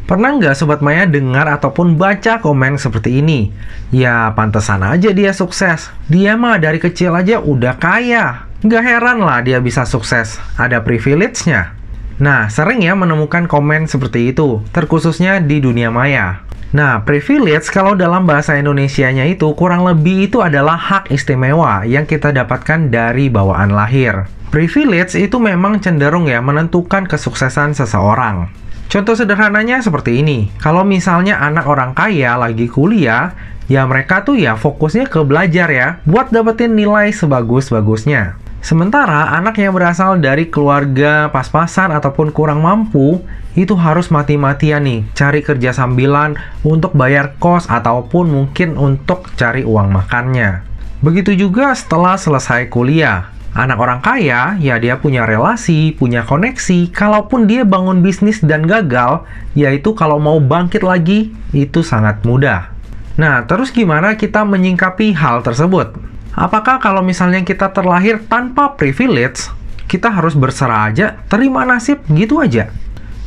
Pernah nggak Sobat Maya dengar ataupun baca komen seperti ini? Ya, pantesan aja dia sukses. Dia mah dari kecil aja udah kaya. Nggak heran lah dia bisa sukses. Ada privilege-nya. Nah, sering ya menemukan komen seperti itu, terkhususnya di dunia maya. Nah, privilege kalau dalam bahasa Indonesianya itu kurang lebih itu adalah hak istimewa yang kita dapatkan dari bawaan lahir. Privilege itu memang cenderung ya menentukan kesuksesan seseorang. Contoh sederhananya seperti ini. Kalau misalnya anak orang kaya lagi kuliah, ya mereka tuh ya fokusnya ke belajar ya, buat dapetin nilai sebagus-bagusnya. Sementara anak yang berasal dari keluarga pas-pasan ataupun kurang mampu, itu harus mati-matian nih, cari kerja sambilan untuk bayar kos ataupun mungkin untuk cari uang makannya. Begitu juga setelah selesai kuliah. Anak orang kaya, ya dia punya relasi, punya koneksi. Kalaupun dia bangun bisnis dan gagal, yaitu kalau mau bangkit lagi, itu sangat mudah. Nah, terus gimana kita menyingkapi hal tersebut? Apakah kalau misalnya kita terlahir tanpa privilege, kita harus berserah aja, terima nasib gitu aja?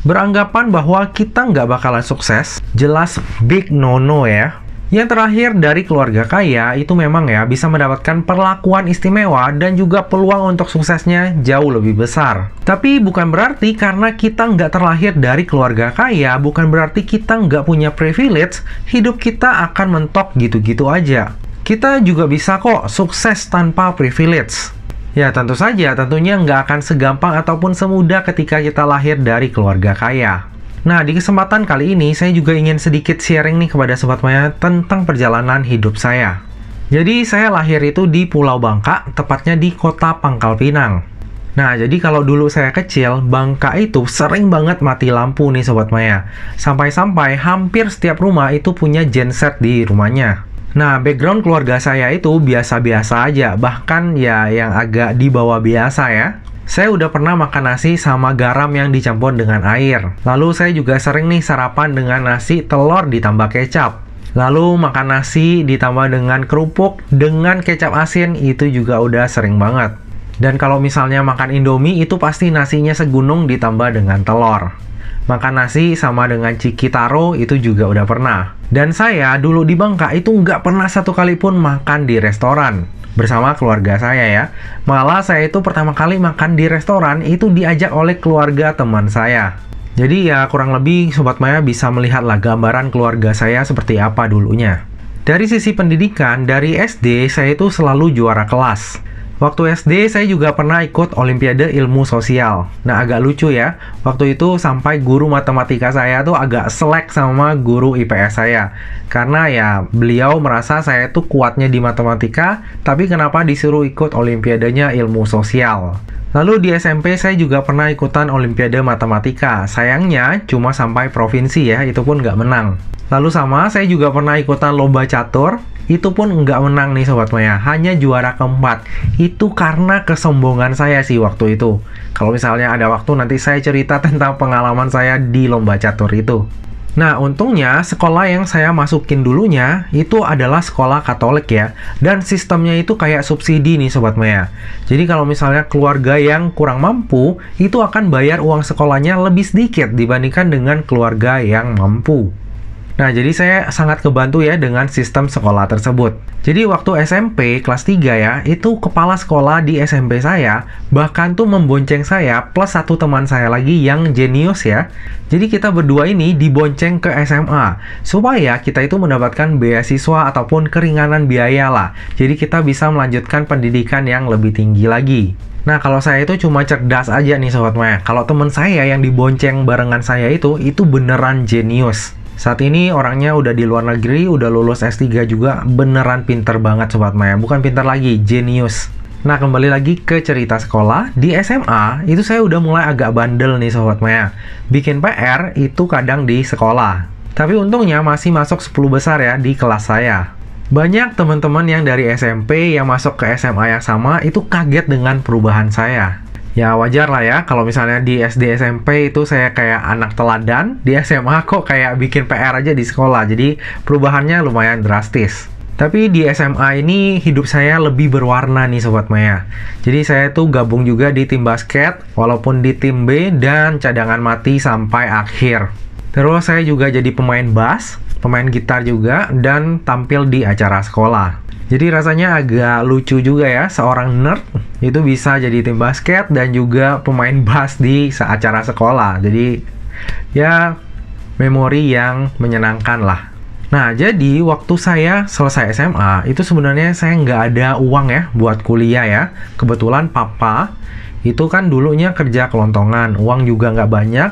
Beranggapan bahwa kita nggak bakalan sukses, jelas big no-no ya. Yang terakhir, dari keluarga kaya itu memang ya bisa mendapatkan perlakuan istimewa dan juga peluang untuk suksesnya jauh lebih besar. Tapi bukan berarti karena kita nggak terlahir dari keluarga kaya, bukan berarti kita nggak punya privilege, hidup kita akan mentok gitu-gitu aja. Kita juga bisa kok sukses tanpa privilege. Ya tentu saja, tentunya nggak akan segampang ataupun semudah ketika kita lahir dari keluarga kaya. Nah, di kesempatan kali ini saya juga ingin sedikit sharing nih kepada Sobat Maya tentang perjalanan hidup saya. Jadi, saya lahir itu di Pulau Bangka, tepatnya di kota Pangkal Pinang. Nah, jadi kalau dulu saya kecil, Bangka itu sering banget mati lampu nih Sobat Maya. Sampai-sampai hampir setiap rumah itu punya genset di rumahnya. Nah, background keluarga saya itu biasa-biasa aja, bahkan ya yang agak di bawah biasa ya. Saya udah pernah makan nasi sama garam yang dicampur dengan air. Lalu saya juga sering nih sarapan dengan nasi telur ditambah kecap. Lalu makan nasi ditambah dengan kerupuk dengan kecap asin, itu juga udah sering banget. Dan kalau misalnya makan Indomie itu pasti nasinya segunung ditambah dengan telur. Makan nasi sama dengan ciki taro itu juga udah pernah. Dan saya dulu di Bangka itu nggak pernah satu kali pun makan di restoran bersama keluarga saya ya. Malah saya itu pertama kali makan di restoran itu diajak oleh keluarga teman saya. Jadi ya kurang lebih Sobat Maya bisa melihatlah gambaran keluarga saya seperti apa dulunya. Dari sisi pendidikan, dari SD saya itu selalu juara kelas. Waktu SD saya juga pernah ikut Olimpiade Ilmu Sosial. Nah, agak lucu ya. Waktu itu sampai guru matematika saya tuh agak selek sama guru IPS saya. Karena ya beliau merasa saya tuh kuatnya di matematika, tapi kenapa disuruh ikut Olimpiadenya Ilmu Sosial. Lalu di SMP saya juga pernah ikutan Olimpiade Matematika. Sayangnya cuma sampai provinsi ya, itu pun nggak menang. Lalu sama saya juga pernah ikutan Lomba Catur. Itu pun nggak menang nih Sobat Maya, hanya juara keempat. Itu karena kesombongan saya sih waktu itu. Kalau misalnya ada waktu nanti saya cerita tentang pengalaman saya di lomba catur itu. Nah, untungnya sekolah yang saya masukin dulunya itu adalah sekolah Katolik ya. Dan sistemnya itu kayak subsidi nih Sobat Maya. Jadi kalau misalnya keluarga yang kurang mampu, itu akan bayar uang sekolahnya lebih sedikit dibandingkan dengan keluarga yang mampu. Nah, jadi saya sangat kebantu ya dengan sistem sekolah tersebut. Jadi waktu SMP kelas 3 ya, itu kepala sekolah di SMP saya bahkan tuh membonceng saya plus satu teman saya lagi yang jenius ya. Jadi kita berdua ini dibonceng ke SMA supaya kita itu mendapatkan beasiswa ataupun keringanan biaya lah. Jadi kita bisa melanjutkan pendidikan yang lebih tinggi lagi. Nah, kalau saya itu cuma cerdas aja nih Sobat Maya. Kalau teman saya yang dibonceng barengan saya itu beneran jenius. Saat ini orangnya udah di luar negeri, udah lulus S3 juga, beneran pinter banget Sobat Maya. Bukan pinter lagi, jenius. Nah, kembali lagi ke cerita sekolah. Di SMA, itu saya udah mulai agak bandel nih Sobat Maya. Bikin PR itu kadang di sekolah. Tapi untungnya masih masuk 10 besar ya di kelas saya. Banyak teman-teman yang dari SMP yang masuk ke SMA yang sama itu kaget dengan perubahan saya. Ya wajar lah ya, kalau misalnya di SD SMP itu saya kayak anak teladan, di SMA kok kayak bikin PR aja di sekolah, jadi perubahannya lumayan drastis. Tapi di SMA ini hidup saya lebih berwarna nih Sobat Maya. Jadi saya tuh gabung juga di tim basket, walaupun di tim B dan cadangan mati sampai akhir. Terus saya juga jadi pemain bass, pemain gitar juga, dan tampil di acara sekolah. Jadi rasanya agak lucu juga ya, seorang nerd itu bisa jadi tim basket dan juga pemain bass di acara sekolah. Jadi ya memori yang menyenangkan lah. Nah, jadi waktu saya selesai SMA, itu sebenarnya saya nggak ada uang ya buat kuliah ya. Kebetulan papa itu kan dulunya kerja kelontongan, uang juga nggak banyak.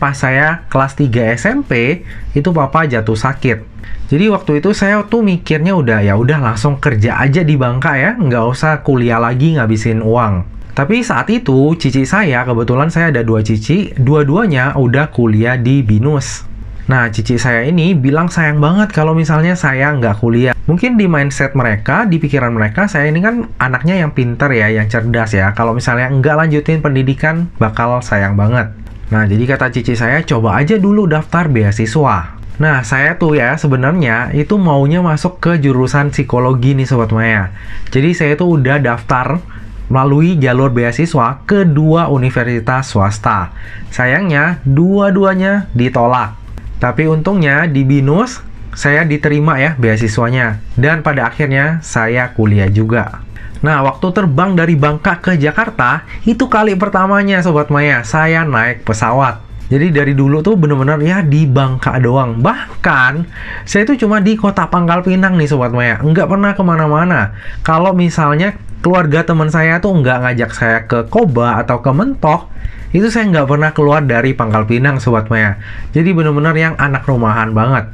Pas saya kelas 3 SMP, itu papa jatuh sakit. Jadi waktu itu saya tuh mikirnya udah langsung kerja aja di Bangka ya, nggak usah kuliah lagi ngabisin uang. Tapi saat itu cici saya, kebetulan saya ada 2 cici, dua-duanya udah kuliah di BINUS. Nah, cici saya ini bilang sayang banget kalau misalnya saya nggak kuliah. Mungkin di mindset mereka, di pikiran mereka, saya ini kan anaknya yang pintar ya, yang cerdas ya. Kalau misalnya nggak lanjutin pendidikan, bakal sayang banget. Nah, jadi kata cici saya, coba aja dulu daftar beasiswa. Nah, saya tuh ya sebenarnya itu maunya masuk ke jurusan psikologi nih Sobat Maya. Jadi saya tuh udah daftar melalui jalur beasiswa ke 2 universitas swasta. Sayangnya, dua-duanya ditolak. Tapi untungnya di BINUS saya diterima ya beasiswanya. Dan pada akhirnya saya kuliah juga. Nah, waktu terbang dari Bangka ke Jakarta, itu kali pertamanya Sobat Maya, saya naik pesawat. Jadi dari dulu tuh bener-bener ya di Bangka doang. Bahkan, saya itu cuma di kota Pangkal Pinang nih Sobat Maya. Nggak pernah kemana-mana. Kalau misalnya keluarga teman saya tuh nggak ngajak saya ke Koba atau ke Mentok, itu saya nggak pernah keluar dari Pangkal Pinang Sobat Maya. Jadi bener-bener yang anak rumahan banget.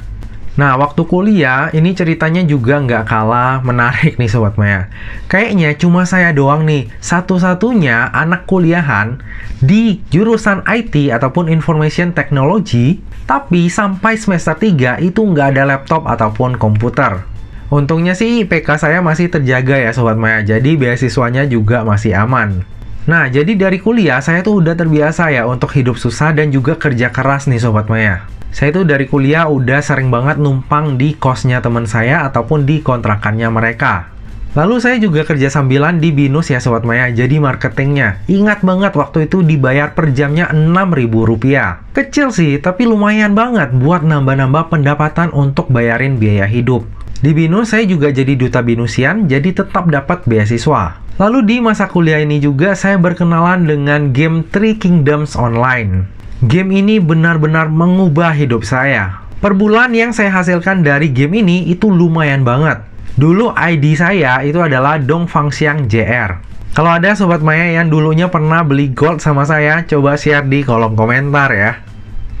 Nah, waktu kuliah, ini ceritanya juga nggak kalah menarik nih Sobat Maya. Kayaknya cuma saya doang nih, satu-satunya anak kuliahan di jurusan IT ataupun Information Technology, tapi sampai semester 3 itu nggak ada laptop ataupun komputer. Untungnya sih IPK saya masih terjaga ya Sobat Maya, jadi beasiswanya juga masih aman. Nah, jadi dari kuliah saya tuh udah terbiasa ya untuk hidup susah dan juga kerja keras nih Sobat Maya. Saya tuh dari kuliah udah sering banget numpang di kosnya teman saya ataupun di kontrakannya mereka. Lalu saya juga kerja sambilan di BINUS ya Sobat Maya, jadi marketingnya. Ingat banget waktu itu dibayar per jamnya Rp6.000. Kecil sih, tapi lumayan banget buat nambah-nambah pendapatan untuk bayarin biaya hidup. Di BINUS saya juga jadi duta BINUSian, jadi tetap dapat beasiswa. Lalu di masa kuliah ini juga saya berkenalan dengan game Three Kingdoms Online. Game ini benar-benar mengubah hidup saya. Per bulan yang saya hasilkan dari game ini itu lumayan banget. Dulu ID saya itu adalah Dong Fangxiang JR. Kalau ada Sobat Maya yang dulunya pernah beli gold sama saya, coba share di kolom komentar ya.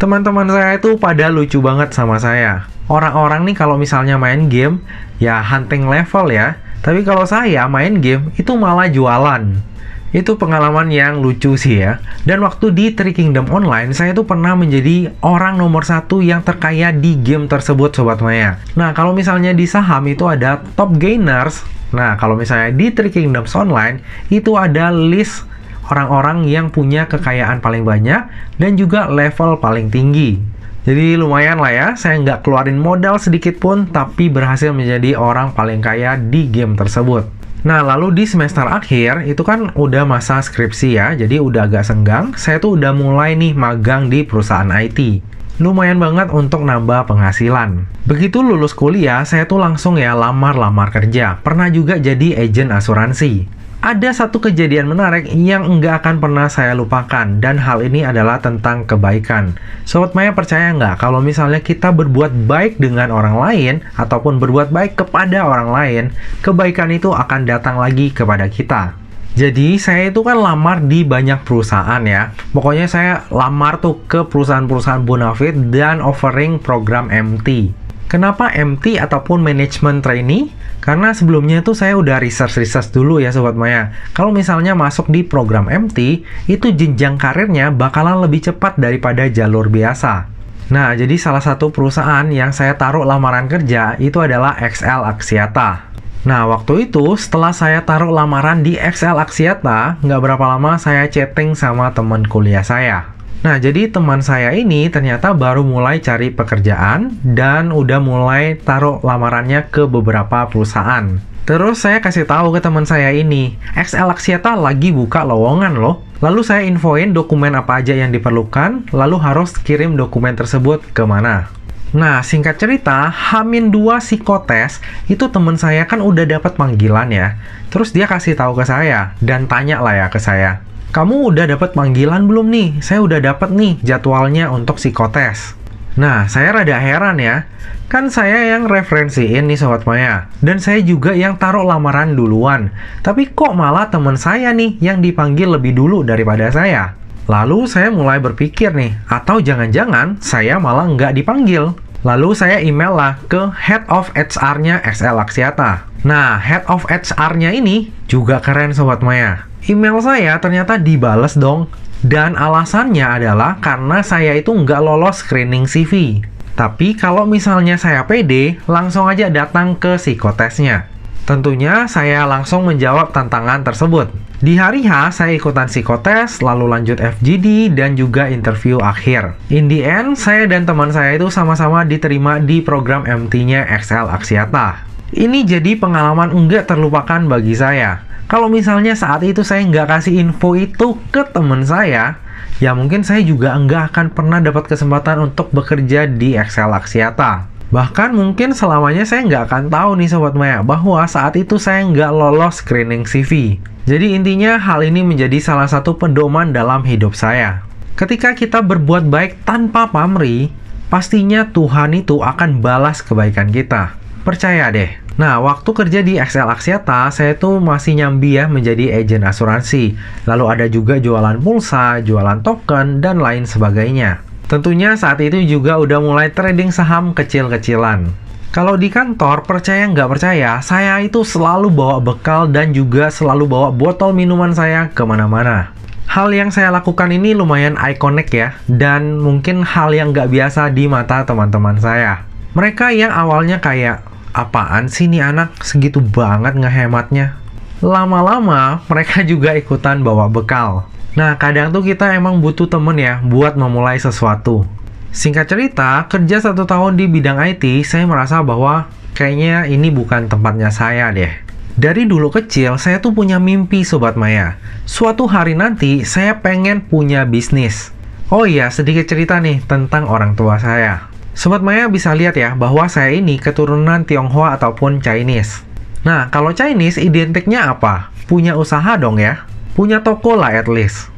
Teman-teman saya itu pada lucu banget sama saya. Orang-orang nih kalau misalnya main game, ya hunting level ya. Tapi kalau saya main game, itu malah jualan. Itu pengalaman yang lucu sih ya. Dan waktu di Three Kingdom Online, saya tuh pernah menjadi orang nomor 1 yang terkaya di game tersebut Sobat Maya. Nah, kalau misalnya di saham itu ada top gainers. Nah, kalau misalnya di Three Kingdoms Online, itu ada list orang-orang yang punya kekayaan paling banyak dan juga level paling tinggi. Jadi lumayan lah ya, saya nggak keluarin modal sedikit pun, tapi berhasil menjadi orang paling kaya di game tersebut. Nah, lalu di semester akhir, itu kan udah masa skripsi ya, jadi udah agak senggang, saya tuh udah mulai nih magang di perusahaan IT. Lumayan banget untuk nambah penghasilan. Begitu lulus kuliah, saya tuh langsung ya lamar-lamar kerja. Pernah juga jadi agen asuransi. Ada satu kejadian menarik yang nggak akan pernah saya lupakan, dan hal ini adalah tentang kebaikan. Sobat Maya percaya nggak kalau misalnya kita berbuat baik dengan orang lain, ataupun berbuat baik kepada orang lain, kebaikan itu akan datang lagi kepada kita. Jadi saya itu kan lamar di banyak perusahaan ya. Pokoknya saya lamar tuh ke perusahaan-perusahaan bonafit dan offering program MT. Kenapa MT ataupun Management Trainee? Karena sebelumnya itu saya udah research dulu ya Sobat Maya. Kalau misalnya masuk di program MT, itu jenjang karirnya bakalan lebih cepat daripada jalur biasa. Nah, jadi salah satu perusahaan yang saya taruh lamaran kerja itu adalah XL Axiata. Nah, waktu itu setelah saya taruh lamaran di XL Axiata, nggak berapa lama saya chatting sama teman kuliah saya. Nah, jadi teman saya ini ternyata baru mulai cari pekerjaan dan udah mulai taruh lamarannya ke beberapa perusahaan. Terus saya kasih tahu ke teman saya ini, XL Axiata lagi buka lowongan loh. Lalu saya infoin dokumen apa aja yang diperlukan, lalu harus kirim dokumen tersebut ke mana. Nah, singkat cerita, H-2 psikotes, itu teman saya kan udah dapat panggilan ya. Terus dia kasih tahu ke saya, dan tanya lah ya ke saya, "Kamu udah dapat panggilan belum nih? Saya udah dapat nih jadwalnya untuk psikotes." Nah, saya rada heran ya. Kan saya yang referensiin nih Sobat Maya. Dan saya juga yang taruh lamaran duluan. Tapi kok malah teman saya nih yang dipanggil lebih dulu daripada saya? Lalu saya mulai berpikir nih, atau jangan-jangan saya malah nggak dipanggil. Lalu saya email lah ke Head of HR-nya XL Axiata. Nah, Head of HR-nya ini juga keren Sobat Maya. Email saya ternyata dibales dong. Dan alasannya adalah karena saya itu nggak lolos screening CV. Tapi kalau misalnya saya pede, langsung aja datang ke psikotesnya. Tentunya saya langsung menjawab tantangan tersebut. Di hari H, saya ikutan psikotes, lalu lanjut FGD, dan juga interview akhir. In the end, saya dan teman saya itu sama-sama diterima di program MT-nya XL Axiata. Ini jadi pengalaman enggak terlupakan bagi saya. Kalau misalnya saat itu saya nggak kasih info itu ke teman saya, ya mungkin saya juga nggak akan pernah dapat kesempatan untuk bekerja di XL Axiata. Bahkan mungkin selamanya saya nggak akan tahu nih Sobat Maya, bahwa saat itu saya nggak lolos screening CV. Jadi intinya hal ini menjadi salah satu pedoman dalam hidup saya. Ketika kita berbuat baik tanpa pamrih, pastinya Tuhan itu akan balas kebaikan kita. Percaya deh. Nah, waktu kerja di XL Axiata, saya tuh masih nyambi ya menjadi agen asuransi. Lalu ada juga jualan pulsa, jualan token, dan lain sebagainya. Tentunya saat itu juga udah mulai trading saham kecil-kecilan. Kalau di kantor, percaya nggak percaya, saya itu selalu bawa bekal dan juga selalu bawa botol minuman saya kemana-mana. Hal yang saya lakukan ini lumayan ikonik ya, dan mungkin hal yang nggak biasa di mata teman-teman saya. Mereka yang awalnya kayak, apaan sih nih anak, segitu banget ngehematnya. Lama-lama, mereka juga ikutan bawa bekal. Nah, kadang tuh kita emang butuh temen ya buat memulai sesuatu. Singkat cerita, kerja 1 tahun di bidang IT, saya merasa bahwa kayaknya ini bukan tempatnya saya deh. Dari dulu kecil, saya tuh punya mimpi Sobat Maya. Suatu hari nanti, saya pengen punya bisnis. Oh iya, sedikit cerita nih tentang orang tua saya. Sobat Maya bisa lihat ya, bahwa saya ini keturunan Tionghoa ataupun Chinese. Nah, kalau Chinese identiknya apa? Punya usaha dong ya. Punya toko lah at least.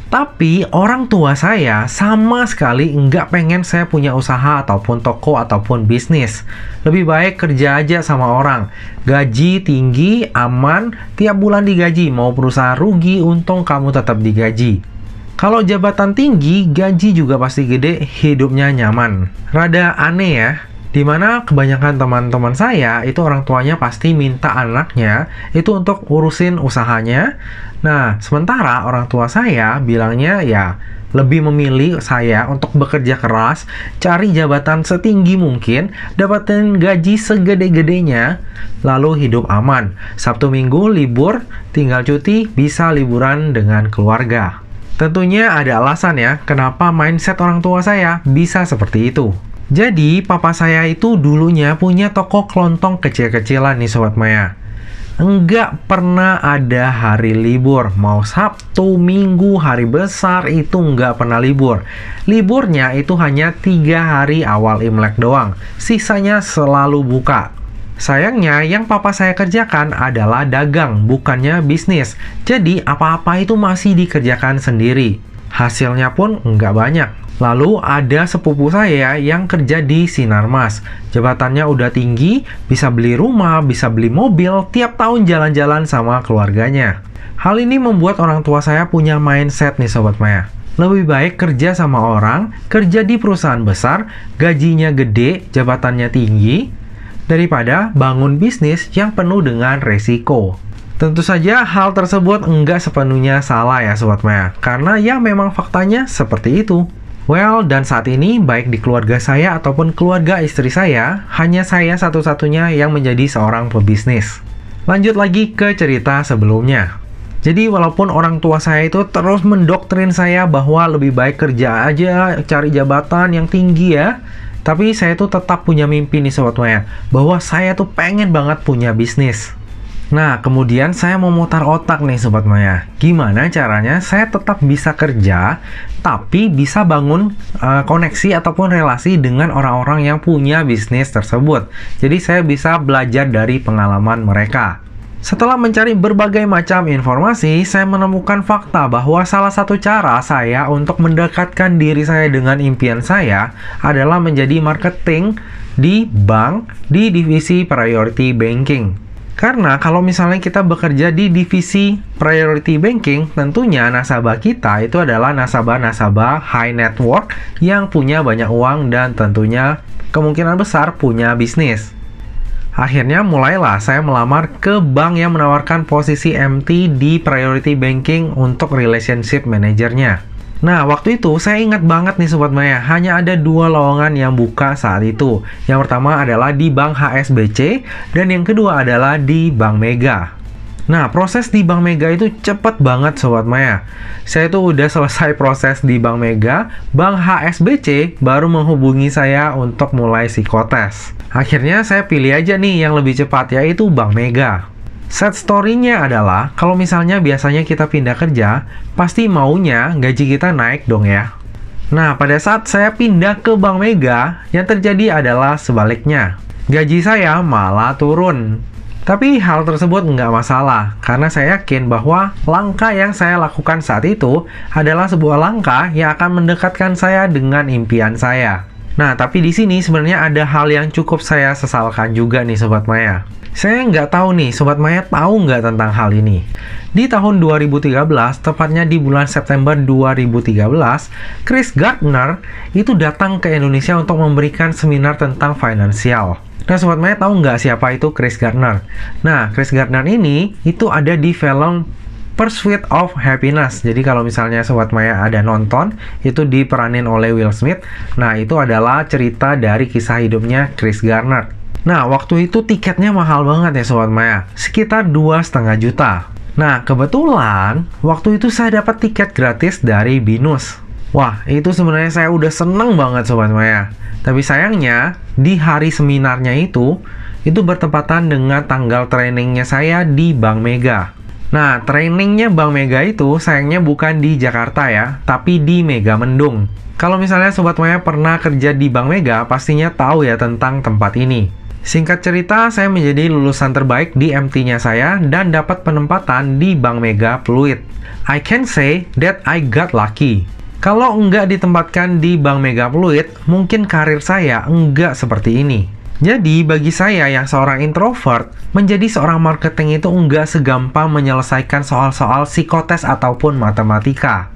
Tapi orang tua saya sama sekali nggak pengen saya punya usaha ataupun toko ataupun bisnis. Lebih baik kerja aja sama orang. Gaji tinggi, aman, tiap bulan digaji. Mau perusahaan rugi, untung kamu tetap digaji. Kalau jabatan tinggi, gaji juga pasti gede, hidupnya nyaman. Rada aneh ya. Dimana kebanyakan teman-teman saya itu orang tuanya pasti minta anaknya itu untuk urusin usahanya. Nah, sementara orang tua saya bilangnya ya lebih memilih saya untuk bekerja keras, cari jabatan setinggi mungkin, dapatin gaji segede-gedenya, lalu hidup aman. Sabtu Minggu libur, tinggal cuti, bisa liburan dengan keluarga. Tentunya ada alasan ya kenapa mindset orang tua saya bisa seperti itu. Jadi, papa saya itu dulunya punya toko kelontong kecil-kecilan nih Sobat Maya. Enggak pernah ada hari libur. Mau Sabtu, Minggu, hari besar itu enggak pernah libur. Liburnya itu hanya 3 hari awal Imlek doang. Sisanya selalu buka. Sayangnya, yang papa saya kerjakan adalah dagang, bukannya bisnis. Jadi, apa-apa itu masih dikerjakan sendiri. Hasilnya pun enggak banyak. Lalu ada sepupu saya yang kerja di Sinarmas. Jabatannya udah tinggi, bisa beli rumah, bisa beli mobil, tiap tahun jalan-jalan sama keluarganya. Hal ini membuat orang tua saya punya mindset nih Sobat Maya. Lebih baik kerja sama orang, kerja di perusahaan besar, gajinya gede, jabatannya tinggi, daripada bangun bisnis yang penuh dengan resiko. Tentu saja hal tersebut enggak sepenuhnya salah ya Sobat Maya, karena ya memang faktanya seperti itu. Well, dan saat ini baik di keluarga saya ataupun keluarga istri saya, hanya saya satu-satunya yang menjadi seorang pebisnis. Lanjut lagi ke cerita sebelumnya. Jadi walaupun orang tua saya itu terus mendoktrin saya bahwa lebih baik kerja aja, cari jabatan yang tinggi ya, tapi saya tuh tetap punya mimpi nih Sobat Maya, bahwa saya tuh pengen banget punya bisnis. Nah, kemudian saya memutar otak nih Sobat Maya. Gimana caranya saya tetap bisa kerja, tapi bisa bangun koneksi ataupun relasi dengan orang-orang yang punya bisnis tersebut. Jadi saya bisa belajar dari pengalaman mereka. Setelah mencari berbagai macam informasi, saya menemukan fakta bahwa salah satu cara saya untuk mendekatkan diri saya dengan impian saya adalah menjadi marketing di bank di divisi priority banking. Karena kalau misalnya kita bekerja di divisi priority banking, tentunya nasabah kita itu adalah nasabah-nasabah high net worth yang punya banyak uang dan tentunya kemungkinan besar punya bisnis. Akhirnya mulailah saya melamar ke bank yang menawarkan posisi MT di priority banking untuk relationship manajernya. Nah, waktu itu saya ingat banget nih Sobat Maya, hanya ada 2 lowongan yang buka saat itu. Yang pertama adalah di Bank HSBC, dan yang kedua adalah di Bank Mega. Nah, proses di Bank Mega itu cepet banget Sobat Maya. Saya tuh udah selesai proses di Bank Mega, Bank HSBC baru menghubungi saya untuk mulai psikotes. Akhirnya saya pilih aja nih yang lebih cepat, yaitu Bank Mega. Sad story-nya adalah, kalau misalnya biasanya kita pindah kerja, pasti maunya gaji kita naik dong ya. Nah, pada saat saya pindah ke Bank Mega, yang terjadi adalah sebaliknya. Gaji saya malah turun. Tapi hal tersebut nggak masalah, karena saya yakin bahwa langkah yang saya lakukan saat itu adalah sebuah langkah yang akan mendekatkan saya dengan impian saya. Nah, tapi di sini sebenarnya ada hal yang cukup saya sesalkan juga nih Sobat Maya. Saya nggak tahu nih, Sobat Maya tahu nggak tentang hal ini? Di tahun 2013, tepatnya di bulan September 2013, Chris Gardner itu datang ke Indonesia untuk memberikan seminar tentang finansial. Nah, Sobat Maya tahu nggak siapa itu Chris Gardner? Nah, Chris Gardner ini itu ada di film Pursuit of Happiness. Jadi kalau misalnya Sobat Maya ada nonton, itu diperanin oleh Will Smith. Nah, itu adalah cerita dari kisah hidupnya Chris Gardner. Nah, waktu itu tiketnya mahal banget ya Sobat Maya, sekitar 2,5 juta. Nah, kebetulan waktu itu saya dapat tiket gratis dari Binus. Wah, itu sebenarnya saya udah seneng banget Sobat Maya. Tapi sayangnya, di hari seminarnya itu bertepatan dengan tanggal trainingnya saya di Bank Mega. Nah, trainingnya Bank Mega itu sayangnya bukan di Jakarta ya, tapi di Megamendung. Kalau misalnya Sobat Maya pernah kerja di Bank Mega, pastinya tahu ya tentang tempat ini. Singkat cerita, saya menjadi lulusan terbaik di MT-nya saya dan dapat penempatan di Bank Mega Pluit. I can say that I got lucky. Kalau enggak ditempatkan di Bank Mega Pluit, mungkin karir saya enggak seperti ini. Jadi, bagi saya yang seorang introvert, menjadi seorang marketing itu enggak segampang menyelesaikan soal-soal psikotes ataupun matematika.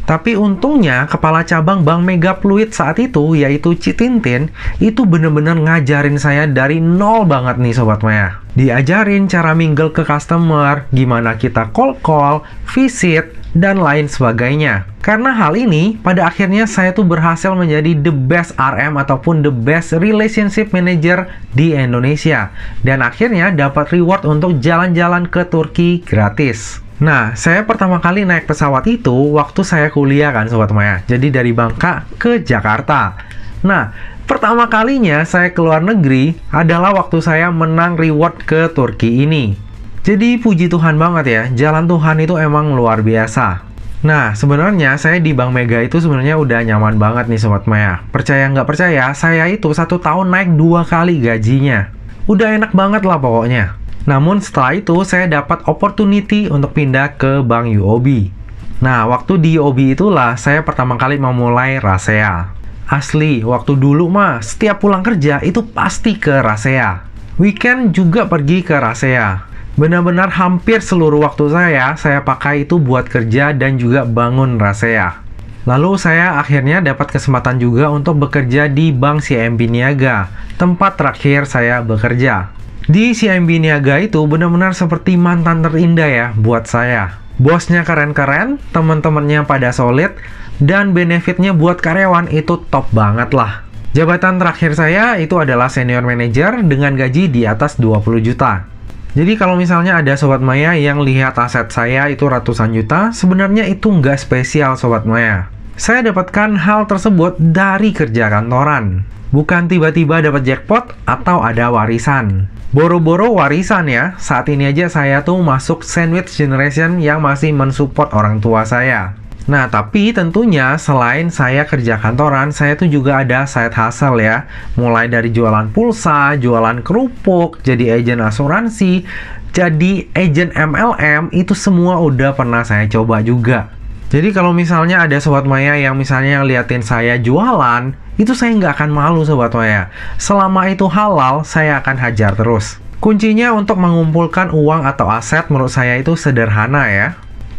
Tapi untungnya, kepala cabang Bank Mega Pluit saat itu, yaitu Citintin, itu bener-bener ngajarin saya dari nol banget nih Sobat Maya. Diajarin cara mingle ke customer, gimana kita call, visit, dan lain sebagainya. Karena hal ini, pada akhirnya saya tuh berhasil menjadi the best RM ataupun the best relationship manager di Indonesia. Dan akhirnya dapat reward untuk jalan-jalan ke Turki gratis. Nah, saya pertama kali naik pesawat itu waktu saya kuliah kan Sobat Maya. Jadi dari Bangka ke Jakarta. Nah, pertama kalinya saya ke luar negeri adalah waktu saya menang reward ke Turki ini. Jadi puji Tuhan banget ya, jalan Tuhan itu emang luar biasa. Nah, sebenarnya saya di Bank Mega itu sebenarnya udah nyaman banget nih Sobat Maya. Percaya nggak percaya, saya itu 1 tahun naik 2 kali gajinya. Udah enak banget lah pokoknya. Namun setelah itu saya dapat opportunity untuk pindah ke Bank UOB. Nah, waktu di UOB itulah saya pertama kali memulai Rasea. Asli, waktu dulu mah setiap pulang kerja itu pasti ke Rasea. Weekend juga pergi ke Rasea. Benar-benar hampir seluruh waktu saya pakai itu buat kerja dan juga bangun Rasea. Lalu saya akhirnya dapat kesempatan juga untuk bekerja di Bank CIMB Niaga, tempat terakhir saya bekerja. Di CIMB Niaga itu benar-benar seperti mantan terindah ya buat saya. Bosnya keren-keren, teman-temannya pada solid, dan benefitnya buat karyawan itu top banget lah. Jabatan terakhir saya itu adalah senior manager dengan gaji di atas 20 juta. Jadi kalau misalnya ada Sobat Maya yang lihat aset saya itu ratusan juta, sebenarnya itu nggak spesial Sobat Maya. Saya dapatkan hal tersebut dari kerja kantoran. Bukan tiba-tiba dapat jackpot atau ada warisan. Boro-boro warisan ya, saat ini aja saya tuh masuk sandwich generation yang masih mensupport orang tua saya. Nah, tapi tentunya selain saya kerja kantoran, saya tuh juga ada side hustle ya. Mulai dari jualan pulsa, jualan kerupuk, jadi agen asuransi, jadi agen MLM, itu semua udah pernah saya coba juga. Jadi kalau misalnya ada Sobat Maya yang misalnya liatin saya jualan, itu saya nggak akan malu Sobat Maya. Selama itu halal, saya akan hajar terus. Kuncinya untuk mengumpulkan uang atau aset menurut saya itu sederhana ya.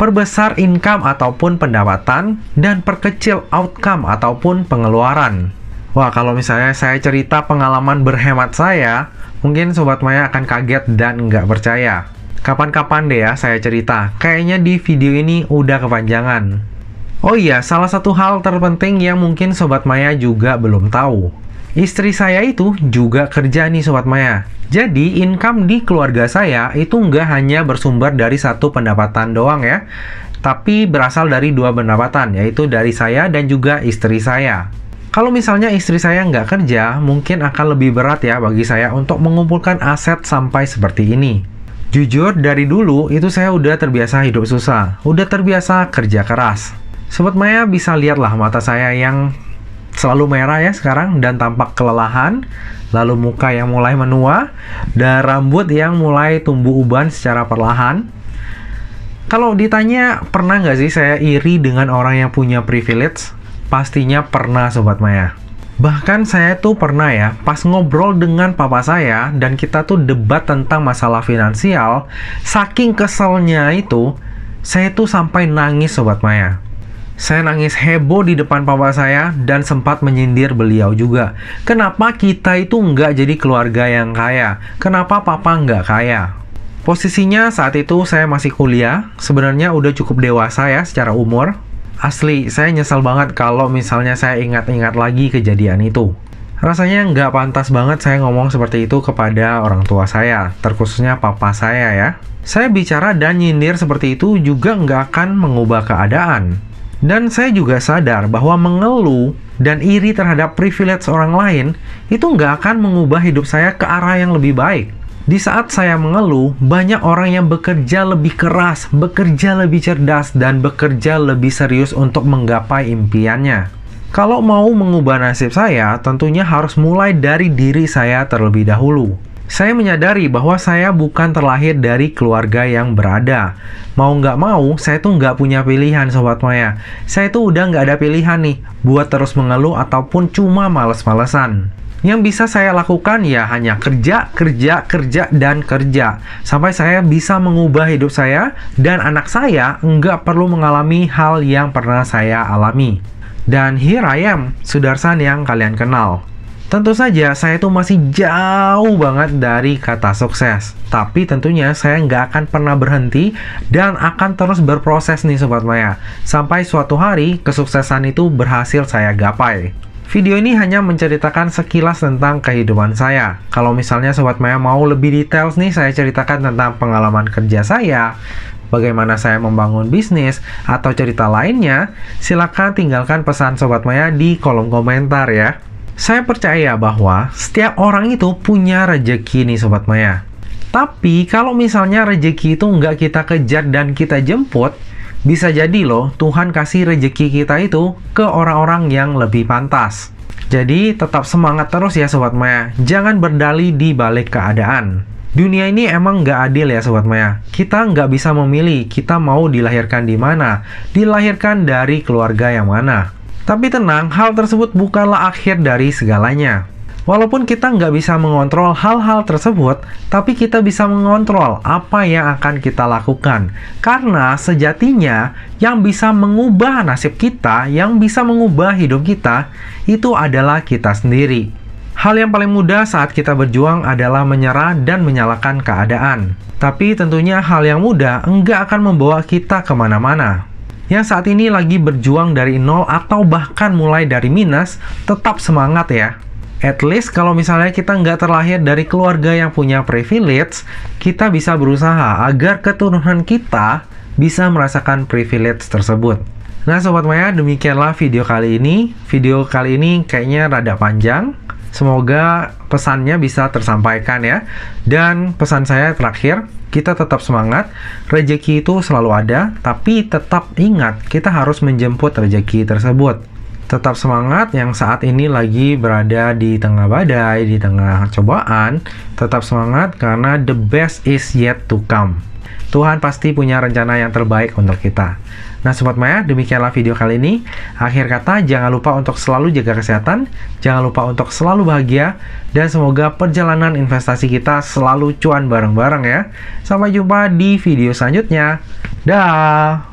Perbesar income ataupun pendapatan, dan perkecil outcome ataupun pengeluaran. Wah, kalau misalnya saya cerita pengalaman berhemat saya, mungkin Sobat Maya akan kaget dan nggak percaya. Kapan-kapan deh ya saya cerita. Kayaknya di video ini udah kepanjangan. Oh iya, salah satu hal terpenting yang mungkin Sobat Maya juga belum tahu. Istri saya itu juga kerja nih Sobat Maya. Jadi income di keluarga saya itu nggak hanya bersumber dari satu pendapatan doang ya. Tapi berasal dari dua pendapatan, yaitu dari saya dan juga istri saya. Kalau misalnya istri saya nggak kerja, mungkin akan lebih berat ya bagi saya untuk mengumpulkan aset sampai seperti ini. Jujur, dari dulu itu saya udah terbiasa hidup susah, udah terbiasa kerja keras. Sobat Maya bisa lihatlah mata saya yang selalu merah ya sekarang dan tampak kelelahan, lalu muka yang mulai menua, dan rambut yang mulai tumbuh uban secara perlahan. Kalau ditanya pernah nggak sih saya iri dengan orang yang punya privilege? Pastinya pernah Sobat Maya. Bahkan saya tuh pernah ya, pas ngobrol dengan papa saya dan kita tuh debat tentang masalah finansial, saking keselnya itu, saya tuh sampai nangis Sobat Maya. Saya nangis heboh di depan papa saya dan sempat menyindir beliau juga. Kenapa kita itu nggak jadi keluarga yang kaya? Kenapa papa nggak kaya? Posisinya saat itu saya masih kuliah, sebenarnya udah cukup dewasa ya secara umur. Asli, saya nyesal banget kalau misalnya saya ingat-ingat lagi kejadian itu. Rasanya nggak pantas banget saya ngomong seperti itu kepada orang tua saya, terkhususnya papa saya ya. Saya bicara dan nyindir seperti itu juga nggak akan mengubah keadaan. Dan saya juga sadar bahwa mengeluh dan iri terhadap privilege orang lain itu nggak akan mengubah hidup saya ke arah yang lebih baik. Di saat saya mengeluh, banyak orang yang bekerja lebih keras, bekerja lebih cerdas, dan bekerja lebih serius untuk menggapai impiannya. Kalau mau mengubah nasib saya, tentunya harus mulai dari diri saya terlebih dahulu. Saya menyadari bahwa saya bukan terlahir dari keluarga yang berada. Mau nggak mau, saya tuh nggak punya pilihan Sobat Maya. Saya tuh udah nggak ada pilihan nih, buat terus mengeluh ataupun cuma males-malesan. Yang bisa saya lakukan ya hanya kerja, dan kerja. Sampai saya bisa mengubah hidup saya dan anak saya nggak perlu mengalami hal yang pernah saya alami. Dan here I am, Sudarsan yang kalian kenal. Tentu saja saya itu masih jauh banget dari kata sukses. Tapi tentunya saya nggak akan pernah berhenti dan akan terus berproses nih Sobat Maya. Sampai suatu hari kesuksesan itu berhasil saya gapai. Video ini hanya menceritakan sekilas tentang kehidupan saya. Kalau misalnya Sobat Maya mau lebih details nih, saya ceritakan tentang pengalaman kerja saya, bagaimana saya membangun bisnis, atau cerita lainnya, silakan tinggalkan pesan Sobat Maya di kolom komentar ya. Saya percaya bahwa setiap orang itu punya rejeki nih Sobat Maya. Tapi kalau misalnya rejeki itu nggak kita kejar dan kita jemput, bisa jadi loh Tuhan kasih rejeki kita itu ke orang-orang yang lebih pantas. Jadi tetap semangat terus ya Sobat Maya. Jangan berdalih di balik keadaan. Dunia ini emang nggak adil ya Sobat Maya. Kita nggak bisa memilih kita mau dilahirkan di mana, dilahirkan dari keluarga yang mana. Tapi tenang, hal tersebut bukanlah akhir dari segalanya. Walaupun kita nggak bisa mengontrol hal-hal tersebut, tapi kita bisa mengontrol apa yang akan kita lakukan. Karena sejatinya yang bisa mengubah nasib kita, yang bisa mengubah hidup kita, itu adalah kita sendiri. Hal yang paling mudah saat kita berjuang adalah menyerah dan menyalahkan keadaan. Tapi tentunya hal yang mudah nggak akan membawa kita kemana-mana. Yang saat ini lagi berjuang dari nol atau bahkan mulai dari minus, tetap semangat ya. At least kalau misalnya kita nggak terlahir dari keluarga yang punya privilege, kita bisa berusaha agar keturunan kita bisa merasakan privilege tersebut. Nah Sobat Maya, demikianlah video kali ini. Video kali ini kayaknya rada panjang. Semoga pesannya bisa tersampaikan ya. Dan pesan saya terakhir, kita tetap semangat. Rezeki itu selalu ada, tapi tetap ingat kita harus menjemput rezeki tersebut. Tetap semangat yang saat ini lagi berada di tengah badai, di tengah cobaan. Tetap semangat karena the best is yet to come. Tuhan pasti punya rencana yang terbaik untuk kita. Nah Sobat Maya, demikianlah video kali ini. Akhir kata, jangan lupa untuk selalu jaga kesehatan, jangan lupa untuk selalu bahagia, dan semoga perjalanan investasi kita selalu cuan bareng-bareng ya. Sampai jumpa di video selanjutnya. Dah.